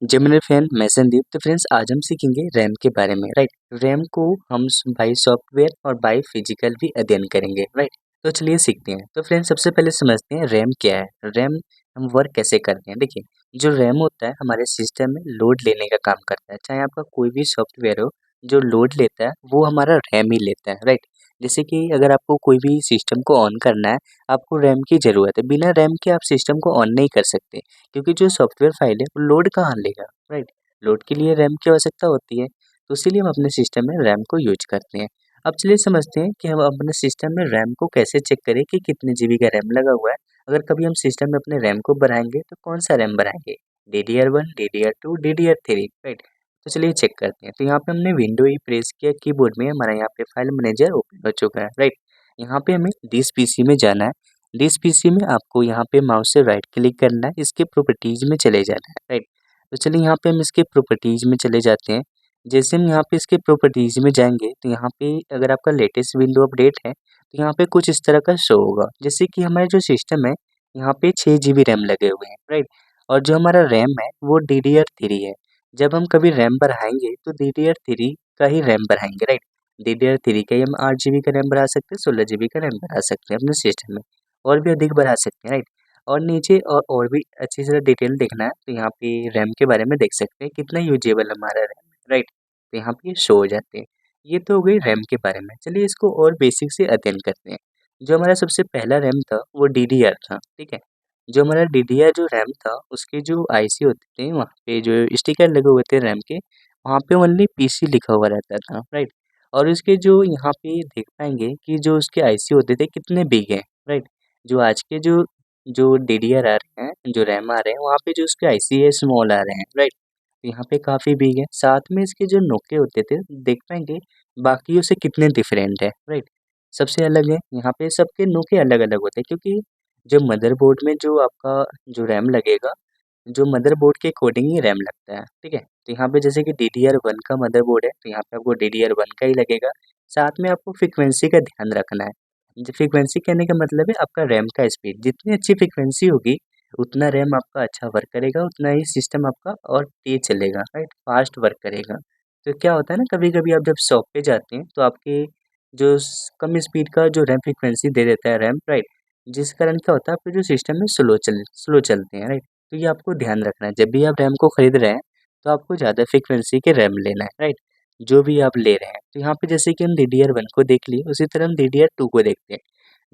Gemini fan मैसनदीप। तो friends आज हम सीखेंगे रैम के बारे में, राइट। रैम को हम बाय सॉफ्टवेयर और बाय फिजिकल भी अध्ययन करेंगे, राइट। तो चलिए सीखते हैं। तो फ्रेंड्स सबसे पहले समझते हैं रैम क्या है। रैम हम वर्क कैसे करते हैं। देखिए, जो रैम होता है हमारे सिस्टम में लोड लेने का काम करता है। चाहे आपका कोई भी सॉफ्टवेयर हो, जो लोड लेता है वो हमारा रैम ही लेता है, राइट। जैसे कि अगर आपको कोई भी सिस्टम को ऑन करना है, आपको रैम की ज़रूरत है। बिना रैम के आप सिस्टम को ऑन नहीं कर सकते, क्योंकि जो सॉफ्टवेयर फाइल है वो लोड कहाँ लेगा, राइट। लोड के लिए रैम की आवश्यकता होती है, तो इसीलिए हम अपने सिस्टम में रैम को यूज करते हैं। अब चलिए समझते हैं कि हम अपने सिस्टम में रैम को कैसे चेक करें कि कितने जीबी का रैम लगा हुआ है। अगर कभी हम सिस्टम में अपने रैम को बढ़ाएंगे तो कौन सा रैम बढ़ाएंगे, DDR1, DDR2, DDR3, राइट। तो चलिए चेक करते हैं। तो यहाँ पे हमने विंडो ही प्रेस किया, कीबोर्ड में हमारा यहाँ पे फाइल मैनेजर ओपन हो चुका है, राइट। यहाँ पे हमें दिस पीसी में जाना है। दिस पीसी में आपको यहाँ पे माउस से राइट क्लिक करना है, इसके प्रॉपर्टीज में चले जाना है, राइट। तो चलिए यहाँ पे हम इसके प्रॉपर्टीज में चले जाते हैं। जैसे हम यहाँ पे इसके प्रॉपर्टीज में जाएंगे तो यहाँ पे अगर आपका लेटेस्ट विंडो अपडेट है तो यहाँ पे कुछ इस तरह का शो होगा। जैसे कि हमारे जो सिस्टम है यहाँ पे 6 GB रैम लगे हुए हैं, राइट। और जो हमारा रैम है वो DDR3 है। जब हम कभी रैम बढ़ाएंगे तो DDR3 का ही रैम बढ़ाएंगे, राइट। DDR3 का ही हम 8 GB का रैम बढ़ा सकते हैं, 16 GB का रैम बढ़ा सकते हैं अपने सिस्टम में, और भी अधिक बढ़ा सकते हैं, राइट। और नीचे और भी अच्छी से डिटेल देखना है तो यहाँ पे रैम के बारे में देख सकते हैं कितना यूजेबल हमारा रैम है, राइट। तो यहाँ पे शो हो जाते हैं। ये तो हो गई रैम के बारे में। चलिए इसको और बेसिक से अध्ययन करते हैं। जो हमारा सबसे पहला रैम था वो DDR था, ठीक है। जो हमारा DDR जो रैम था उसके जो IC होते थे वहाँ पे जो स्टिकर लगे हुए थे रैम के, वहाँ पे ओनली PC लिखा हुआ रहता था, राइट। और उसके जो यहाँ पे देख पाएंगे कि जो उसके IC होते थे कितने बिग हैं, राइट। जो आज के जो जो DDR आ रहे हैं, जो रैम आ रहे हैं, वहाँ पे जो उसके IC है स्मॉल आ रहे हैं, राइट। यहाँ पे काफ़ी बिग है। साथ में इसके जो नोके होते थे देख पाएँगे बाकियों से कितने डिफरेंट है, राइट। सबसे अलग है, यहाँ पे सबके नोके अलग-अलग होते हैं, क्योंकि जो मदरबोर्ड में जो आपका जो रैम लगेगा, जो मदरबोर्ड के अकॉर्डिंग ही रैम लगता है, ठीक है। तो यहाँ पे जैसे कि DDR1 का मदरबोर्ड है तो यहाँ पे आपको DDR1 का ही लगेगा। साथ में आपको फ्रीक्वेंसी का ध्यान रखना है। जो फ्रीक्वेंसी कहने का मतलब है आपका रैम का स्पीड। जितनी अच्छी फ्रीक्वेंसी होगी उतना रैम आपका अच्छा वर्क करेगा, उतना ही सिस्टम आपका और तेज चलेगा, राइट, फास्ट वर्क करेगा। तो क्या होता है ना, कभी-कभी आप जब शॉप पे जाते हैं तो आपके जो कम स्पीड का जो रैम फ्रीक्वेंसी दे देता है रैम, राइट, जिस कारण क्या होता है आपके जो सिस्टम में स्लो चलते हैं, राइट। तो ये आपको ध्यान रखना है। जब भी आप रैम को खरीद रहे हैं तो आपको ज़्यादा फ्रीक्वेंसी के रैम लेना है, राइट, जो भी आप ले रहे हैं। तो यहाँ पे जैसे कि हम DDR1 को देख लिए, उसी तरह हम DDR2 को देखते हैं।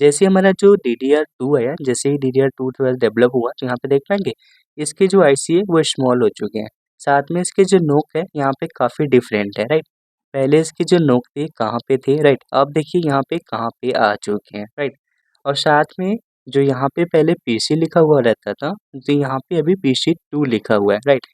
जैसे हमारा जो DDR2 आया, जैसे ही DDR2 थोड़ा डेवलप हुआ तो यहाँ पे देख पाएँगे इसके जो IC है वो स्मॉल हो चुके हैं। साथ में इसके जो नोक है यहाँ पे काफ़ी डिफरेंट है, राइट। पहले इसके जो नोक थे कहाँ पे थे, राइट, अब देखिए यहाँ पे कहाँ पे आ चुके हैं, राइट। और साथ में जो यहाँ पे पहले PC लिखा हुआ रहता था, तो यहाँ पे अभी PC2 लिखा हुआ है, राइट।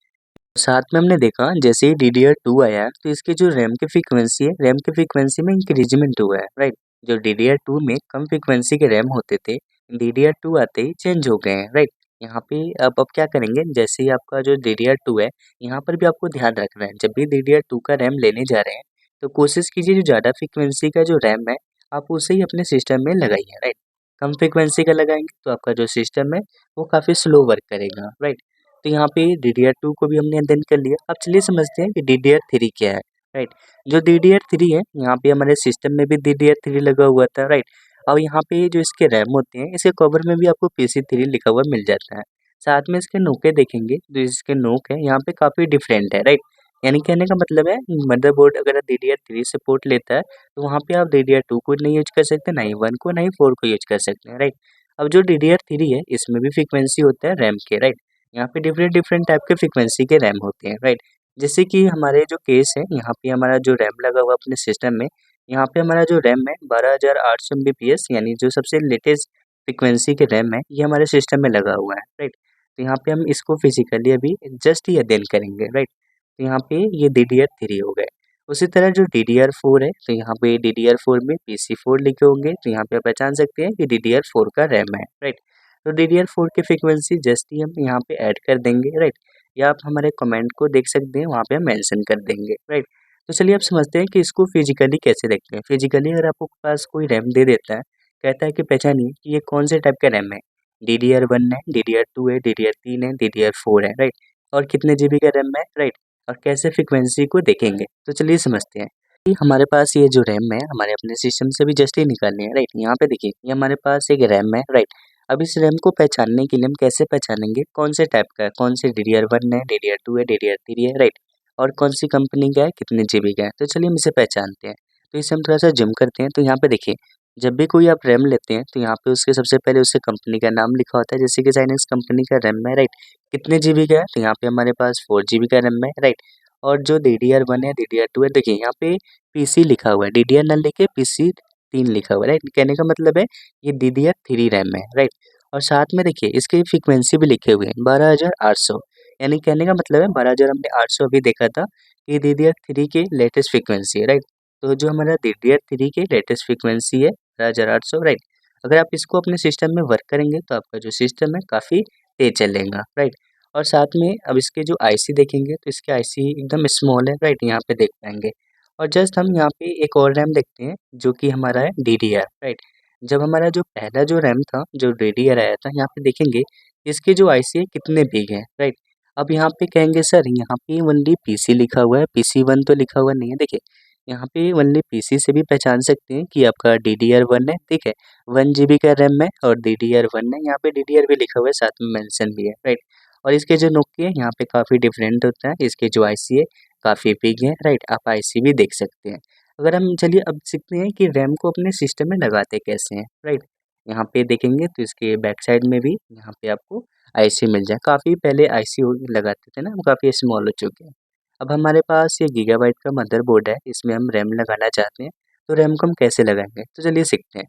साथ में हमने देखा जैसे ही DDR2 आया है, तो इसकी जो रैम की फ्रीक्वेंसी है, रैम की फ्रीक्वेंसी में इंक्रीजमेंट हुआ है, राइट। जो DDR2 में कम फ्रीक्वेंसी के रैम होते थे, DDR2 आते ही चेंज हो गए हैं, राइट। यहाँ पे अब क्या करेंगे, जैसे ही आपका जो DDR2 है, यहाँ पर भी आपको ध्यान रखना है। जब भी DDR2 का रैम लेने जा रहे हैं तो कोशिश कीजिए जो ज़्यादा फ्रीक्वेंसी का जो रैम है आप उसे ही अपने सिस्टम में लगाइए, राइट। कम फ्रीक्वेंसी का लगाएंगे तो आपका जो सिस्टम है वो काफ़ी स्लो वर्क करेगा, राइट। तो यहाँ पे DDR2 को भी हमने अध्ययन कर लिया। अब चलिए समझते हैं कि DDR3 क्या है, राइट। जो DDR3 है यहाँ पे हमारे सिस्टम में भी DDR3 लगा हुआ था, राइट। अब यहाँ पे जो इसके रैम होते हैं इसके कवर में भी आपको PC3 लिखा हुआ मिल जाता है। साथ में इसके नोके देखेंगे, जो इसके नोक है यहाँ पे काफ़ी डिफरेंट है, राइट। यानी कहने का मतलब है मदरबोर्ड अगर DDR3 सपोर्ट लेता है तो वहाँ पे आप DDR2 को नहीं यूज कर सकते, ना ही 1 को, ना ही 4 को यूज कर सकते हैं, राइट। अब जो DDR3 है इसमें भी फ्रीक्वेंसी होता है रैम के, राइट। यहाँ पे डिफरेंट डिफरेंट टाइप के फ्रीक्वेंसी के रैम होते हैं, राइट। जैसे कि हमारे जो केस है यहाँ पे हमारा जो रैम लगा हुआ अपने सिस्टम में, यहाँ पे हमारा जो रैम है 12800 MBPS, यानी जो सबसे लेटेस्ट फ्रीक्वेंसी के रैम है ये हमारे सिस्टम में लगा हुआ है, राइट। तो यहाँ पे हम इसको फिजिकली अभी जस्ट ही अध्ययन करेंगे, राइट। तो यहाँ पे ये DDR3 हो गए। उसी तरह जो DDR4 है तो यहाँ पे DDR4 में PC4 लिखे होंगे, तो यहाँ पे आप पहचान सकते हैं कि DDR4 का रैम है, राइट। तो DDR4 की फ्रीक्वेंसी जस्ट ही हम यहाँ पे ऐड कर देंगे, राइट। या आप हमारे कमेंट को देख सकते हैं, वहाँ पे हम मेंशन कर देंगे, राइट। तो चलिए अब समझते हैं कि इसको फिजिकली कैसे देखते हैं। फिजिकली अगर आपको पास कोई रैम दे देता है, कहता है कि पहचानिए कि ये कौन से टाइप का रैम है, DDR1 है, DDR2 है, DDR3 है, DDR4 है, राइट। और कितने जीबी का रैम है, राइट, और कैसे फ्रीक्वेंसी को देखेंगे। तो चलिए समझते हैं कि हमारे पास ये जो रैम है हमारे अपने सिस्टम से भी जस्ट ही निकालनी है, राइट। यहाँ पे देखिए ये हमारे पास एक रैम है, राइट। अब इस रैम को पहचानने के लिए हम कैसे पहचानेंगे कौन से टाइप का है, कौन से DDR1 है, DDR2 है, DDR3 है, राइट, और कौन सी कंपनी का है, कितने जीबी का है। तो चलिए हम इसे पहचानते हैं। तो इसे हम थोड़ा सा जूम करते हैं। तो यहाँ पे देखिए जब भी कोई आप रैम लेते हैं तो यहाँ पे उसके सबसे पहले उससे कंपनी का नाम लिखा होता है, जैसे कि साइनेंस कंपनी का रैम है, राइट। कितने जीबी का है, तो यहाँ पे हमारे पास 4 GB का रैम है, राइट। और जो DDR1 है, DDR2 है, देखिए यहाँ पे PC लिखा हुआ है, DDR ना लिखे PC 3 लिखा हुआ है, राइट। कहने का मतलब है ये DDR3 रैम है, राइट। और साथ में देखिए इसकी फ्रीक्वेंसी भी लिखे हुए हैं 12,800, यानी कहने का मतलब है 12,000 हमने 800 अभी देखा था, ये DDR3 के लेटेस्ट फ्रीक्वेंसी है, राइट। तो जो हमारा DDR3 के लेटेस्ट फ्रीक्वेंसी है 12,800, राइट। अगर आप इसको अपने सिस्टम में वर्क करेंगे तो आपका जो सिस्टम है काफ़ी तेज चलेगा, राइट। और साथ में अब इसके जो आईसी देखेंगे तो इसके आईसी एकदम स्मॉल है, राइट, यहाँ पे देख पाएंगे। और जस्ट हम यहाँ पे एक और रैम देखते हैं जो कि हमारा है DDR, राइट। जब हमारा जो पहला जो रैम था जो DDR आया था, यहाँ पे देखेंगे इसके जो आईसी है कितने बिग है, राइट। अब यहाँ पे कहेंगे सर यहाँ पे ओनली PC लिखा हुआ है, PC1 तो लिखा हुआ नहीं है। देखिए यहाँ पे ओनली PC से भी पहचान सकते हैं कि आपका DDR1 है, ठीक है। 1 GB का रैम है और DDR1 है, यहाँ पे DDR भी लिखा हुआ है, साथ में मेंशन भी है, राइट। और इसके जो नोक है यहाँ पे काफ़ी डिफरेंट होता है, इसके जो आईसी है काफ़ी बिग है, राइट। आप आईसी भी देख सकते हैं। अगर हम चलिए अब सीखते हैं कि रैम को अपने सिस्टम में लगाते कैसे हैं, राइट। यहाँ पे देखेंगे तो इसके बैक साइड में भी यहाँ पे आपको आईसी मिल जाए। काफ़ी पहले आईसी लगाते थे ना, हम काफ़ी स्मॉल हो चुके हैं। अब हमारे पास ये गीगाबाइट का मदरबोर्ड है, इसमें हम रैम लगाना चाहते हैं। तो रैम को हम कैसे लगाएंगे, तो चलिए सीखते हैं।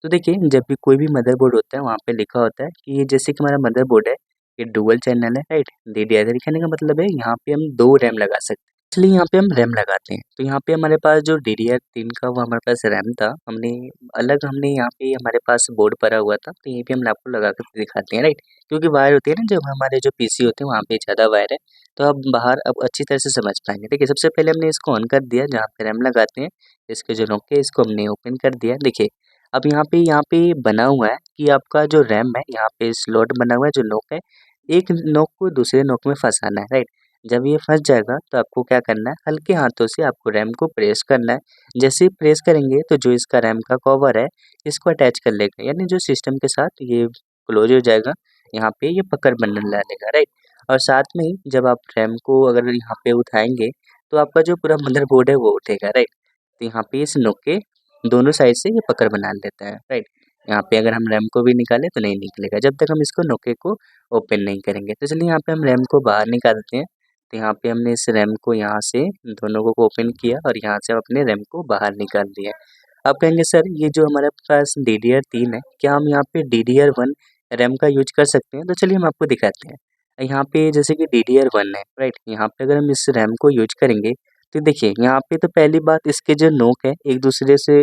तो देखिए जब भी कोई भी मदरबोर्ड होता है वहाँ पे लिखा होता है कि ये जैसे कि हमारा मदरबोर्ड है ये डुअल चैनल है, राइट। DDR कहने का मतलब है यहाँ पे हम 2 रैम लगा सकते हैं, इसलिए यहाँ पे हम रैम लगाते हैं। तो यहाँ पे हमारे पास जो DDR3 का वो हमारे पास रैम था, हमने यहाँ पे हमारे पास बोर्ड पड़ा हुआ था, तो यहीं पे हम आपको लगा कर दिखाते हैं, राइट। क्योंकि वायर होती है ना, जब हमारे जो PC होते हैं वहाँ पे ज़्यादा वायर है, तो आप बाहर अब अच्छी तरह से समझ पाएंगे। देखिए सबसे पहले हमने इसको ऑन कर दिया, जहाँ पे रैम लगाते हैं इसके जो नोक है इसको हमने ओपन कर दिया। देखिए अब यहाँ पे बना हुआ है कि आपका जो रैम है यहाँ पे स्लॉट बना हुआ है, जो नोक है एक नोक को दूसरे नोक में फँसाना है, राइट। जब ये फँस जाएगा तो आपको क्या करना है, हल्के हाथों से आपको रैम को प्रेस करना है। जैसे ही प्रेस करेंगे तो जो इसका रैम का कवर है इसको अटैच कर लेगा, यानी जो सिस्टम के साथ ये क्लोज हो जाएगा, यहाँ पे ये पकड़ बनने लगेगा, राइट। और साथ में ही जब आप रैम को अगर यहाँ पे उठाएंगे तो आपका जो पूरा मदरबोर्ड है वो उठेगा, राइट। तो यहाँ पे इस नोक के दोनों साइड से ये पकड़ बना लेता है, राइट। यहाँ पे अगर हम रैम को भी निकालें तो नहीं निकलेगा जब तक हम इसको नोके को ओपन नहीं करेंगे। तो चलिए यहाँ पे हम रैम को बाहर निकालते हैं। तो यहाँ पे हमने इस रैम को यहाँ से दोनों को ओपन किया और यहाँ से हम अपने रैम को बाहर निकाल दिया। आप कहेंगे सर ये जो हमारे पास DDR3 है, क्या हम यहाँ पे DDR1 रैम का यूज़ कर सकते हैं? तो चलिए हम आपको दिखाते हैं। यहाँ पे जैसे कि DDR1 है, राइट, यहाँ पे अगर हम इस रैम को यूज़ करेंगे तो देखिए यहाँ पे तो पहली बात इसके जो नोक है एक दूसरे से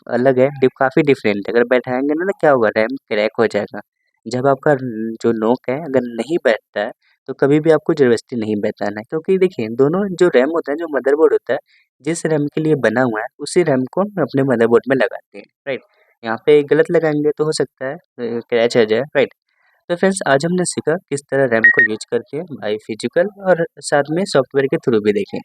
अलग है, काफ़ी डिफरेंट है। अगर बैठाएंगे ना तो क्या होगा, रैम क्रैक हो जाएगा। जब आपका जो नोक है अगर नहीं बैठता है तो कभी भी आपको ज़बरदस्ती नहीं बैठाना है, क्योंकि देखिए दोनों जो रैम होता है, जो मदरबोर्ड होता है, जिस रैम के लिए बना हुआ है उसी रैम को हम अपने मदरबोर्ड में लगाते हैं, राइट। यहाँ पे गलत लगाएंगे तो हो सकता है क्रैच आ जाए, राइट। तो फ्रेंड्स आज हमने सीखा किस तरह रैम को यूज करके बाई फिजिकल और साथ में सॉफ्टवेयर के थ्रू भी देखें।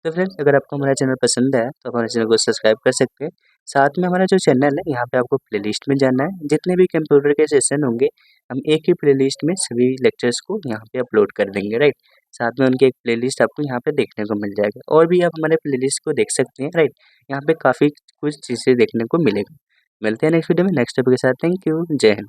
तो फ्रेंड्स अगर आपको हमारा चैनल पसंद है तो हमारे चैनल को सब्सक्राइब कर सकते हैं। साथ में हमारा जो चैनल है यहाँ पे आपको प्लेलिस्ट में जाना है, जितने भी कंप्यूटर के सेशन होंगे हम एक ही प्लेलिस्ट में सभी लेक्चर्स को यहाँ पे अपलोड कर देंगे, राइट। साथ में उनकी एक प्लेलिस्ट आपको यहाँ पे देखने को मिल जाएगा, और भी आप हमारे प्लेलिस्ट को देख सकते हैं, राइट। यहाँ पे काफ़ी कुछ चीज़ें देखने को मिलेगा। मिलते हैं नेक्स्ट वीडियो में नेक्स्ट टॉपिक के साथ। थैंक यू, जय हिंद।